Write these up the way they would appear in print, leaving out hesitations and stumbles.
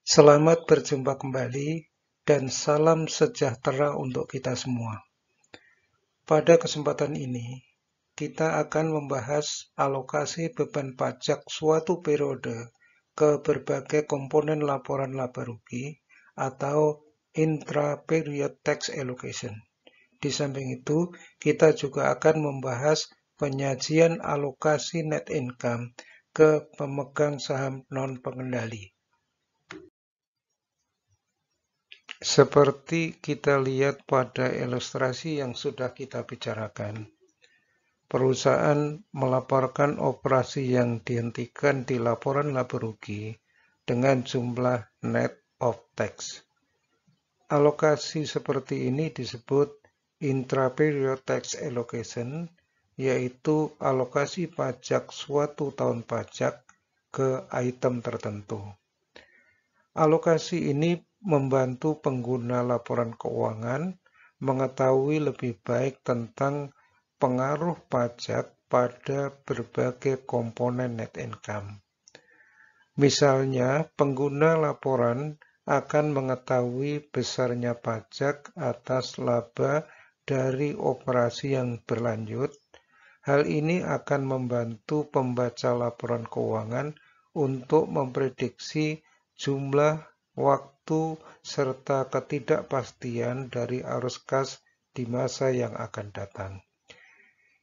Selamat berjumpa kembali dan salam sejahtera untuk kita semua. Pada kesempatan ini, kita akan membahas alokasi beban pajak suatu periode ke berbagai komponen laporan laba rugi atau intra-period tax allocation. Di samping itu, kita juga akan membahas penyajian alokasi net income ke pemegang saham non-pengendali. Seperti kita lihat pada ilustrasi yang sudah kita bicarakan, perusahaan melaporkan operasi yang dihentikan di laporan laba rugi dengan jumlah net of tax. Alokasi seperti ini disebut intra-period tax allocation, yaitu alokasi pajak suatu tahun pajak ke item tertentu. Alokasi ini membantu pengguna laporan keuangan mengetahui lebih baik tentang pengaruh pajak pada berbagai komponen net income. Misalnya, pengguna laporan akan mengetahui besarnya pajak atas laba dari operasi yang berlanjut. Hal ini akan membantu pembaca laporan keuangan untuk memprediksi jumlah, waktu, serta ketidakpastian dari arus kas di masa yang akan datang.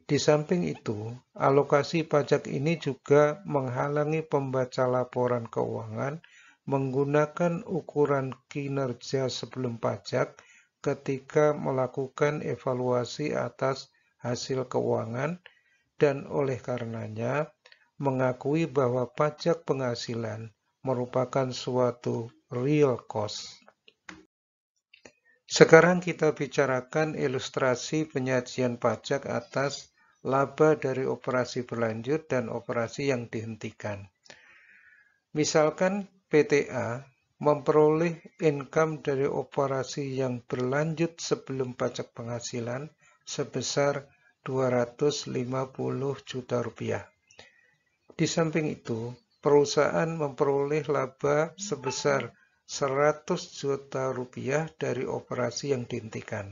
Di samping itu, alokasi pajak ini juga menghalangi pembaca laporan keuangan menggunakan ukuran kinerja sebelum pajak ketika melakukan evaluasi atas hasil keuangan dan oleh karenanya mengakui bahwa pajak penghasilan merupakan suatu real cost. Sekarang kita bicarakan ilustrasi penyajian pajak atas laba dari operasi berlanjut dan operasi yang dihentikan. Misalkan PTA memperoleh income dari operasi yang berlanjut sebelum pajak penghasilan sebesar 250 juta rupiah. Di samping itu, perusahaan memperoleh laba sebesar 100 juta rupiah dari operasi yang dihentikan.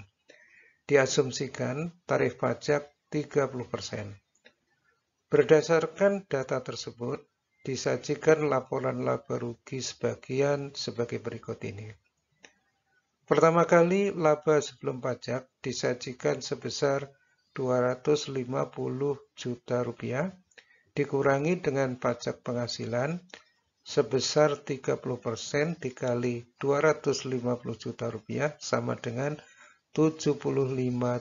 Diasumsikan tarif pajak 30%. Berdasarkan data tersebut, disajikan laporan laba rugi sebagian sebagai berikut ini. Pertama kali, laba sebelum pajak disajikan sebesar 250 juta rupiah, dikurangi dengan pajak penghasilan sebesar 30% dikali 250 juta rupiah sama dengan 75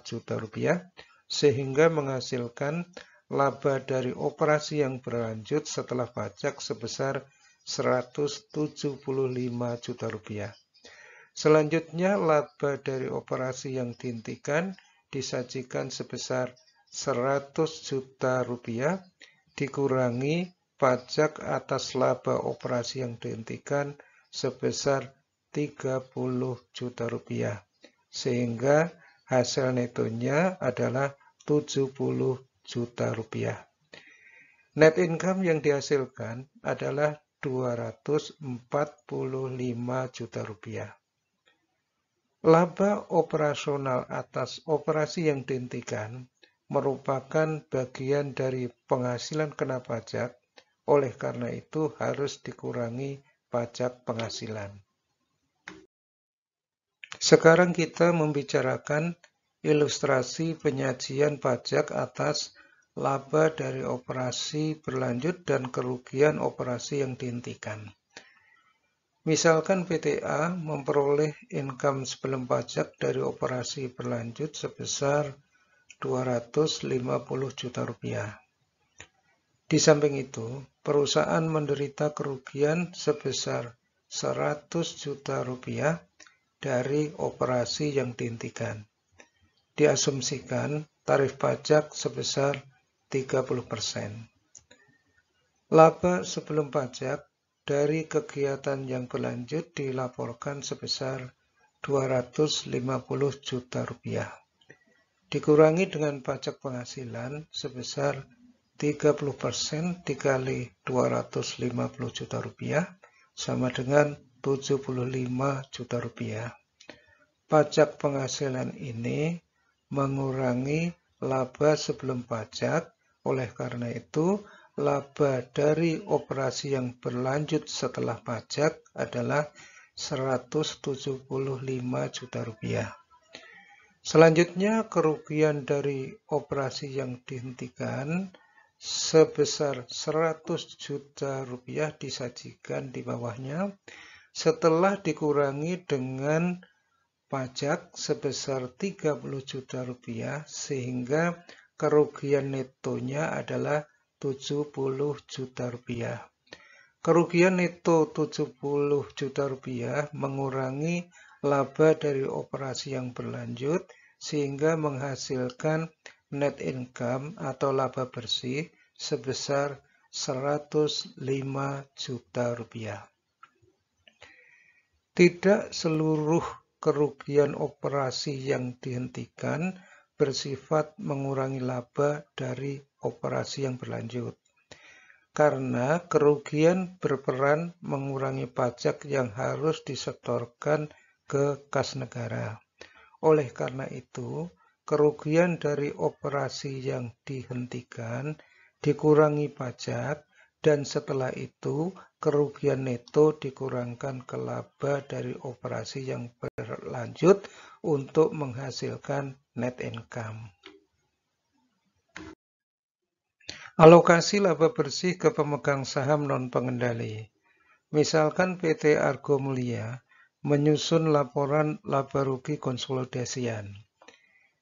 juta rupiah, sehingga menghasilkan laba dari operasi yang berlanjut setelah pajak sebesar 175 juta rupiah. Selanjutnya, laba dari operasi yang dihentikan disajikan sebesar 100 juta rupiah dikurangi pajak atas laba operasi yang dihentikan sebesar 30 juta rupiah. Sehingga hasil netonya adalah 70 juta rupiah. Net income yang dihasilkan adalah 245 juta rupiah. Laba operasional atas operasi yang dihentikan merupakan bagian dari penghasilan kena pajak, oleh karena itu harus dikurangi pajak penghasilan. Sekarang kita membicarakan ilustrasi penyajian pajak atas laba dari operasi berlanjut dan kerugian operasi yang dihentikan. Misalkan PTA memperoleh income sebelum pajak dari operasi berlanjut sebesar 250 juta rupiah. Di samping itu, perusahaan menderita kerugian sebesar 100 juta rupiah dari operasi yang dihentikan. Diasumsikan tarif pajak sebesar 30%. Laba sebelum pajak dari kegiatan yang berlanjut dilaporkan sebesar 250 juta rupiah. Dikurangi dengan pajak penghasilan sebesar 30% dikali 250 juta rupiah sama dengan 75 juta rupiah. Pajak penghasilan ini mengurangi laba sebelum pajak, oleh karena itu laba dari operasi yang berlanjut setelah pajak adalah 175 juta rupiah. Selanjutnya, kerugian dari operasi yang dihentikan sebesar 100 juta rupiah disajikan di bawahnya setelah dikurangi dengan pajak sebesar 30 juta rupiah sehingga kerugian netonya adalah 70 juta rupiah. Kerugian neto 70 juta rupiah mengurangi laba dari operasi yang berlanjut sehingga menghasilkan net income atau laba bersih sebesar 105 juta rupiah. Tidak seluruh kerugian operasi yang dihentikan bersifat mengurangi laba dari operasi yang berlanjut. Karena kerugian berperan mengurangi pajak yang harus disetorkan ke kas negara. Oleh karena itu, kerugian dari operasi yang dihentikan dikurangi pajak, dan setelah itu kerugian neto dikurangkan ke laba dari operasi yang berlanjut untuk menghasilkan net income. Alokasi laba bersih ke pemegang saham non-pengendali. Misalkan PT Argo Mulia menyusun laporan laba rugi konsolidasian.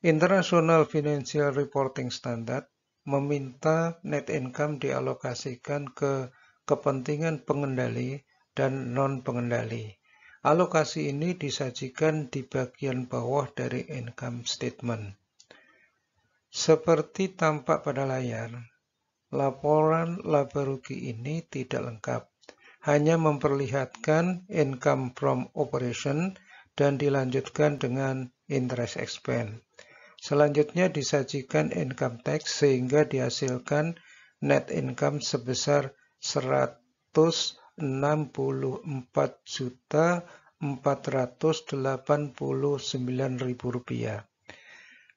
International Financial Reporting Standard meminta net income dialokasikan ke kepentingan pengendali dan non-pengendali. Alokasi ini disajikan di bagian bawah dari income statement. Seperti tampak pada layar, laporan laba rugi ini tidak lengkap, hanya memperlihatkan income from operation dan dilanjutkan dengan interest expense. Selanjutnya disajikan income tax sehingga dihasilkan net income sebesar 164.489.000 rupiah.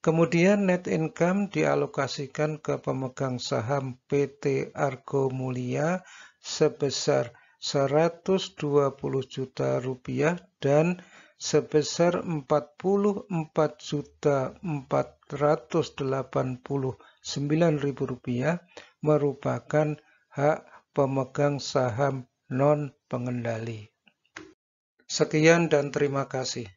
Kemudian net income dialokasikan ke pemegang saham PT Argo Mulia sebesar 120 juta rupiah dan sebesar 44.489.000 rupiah merupakan hak pemegang saham non-pengendali. Sekian dan terima kasih.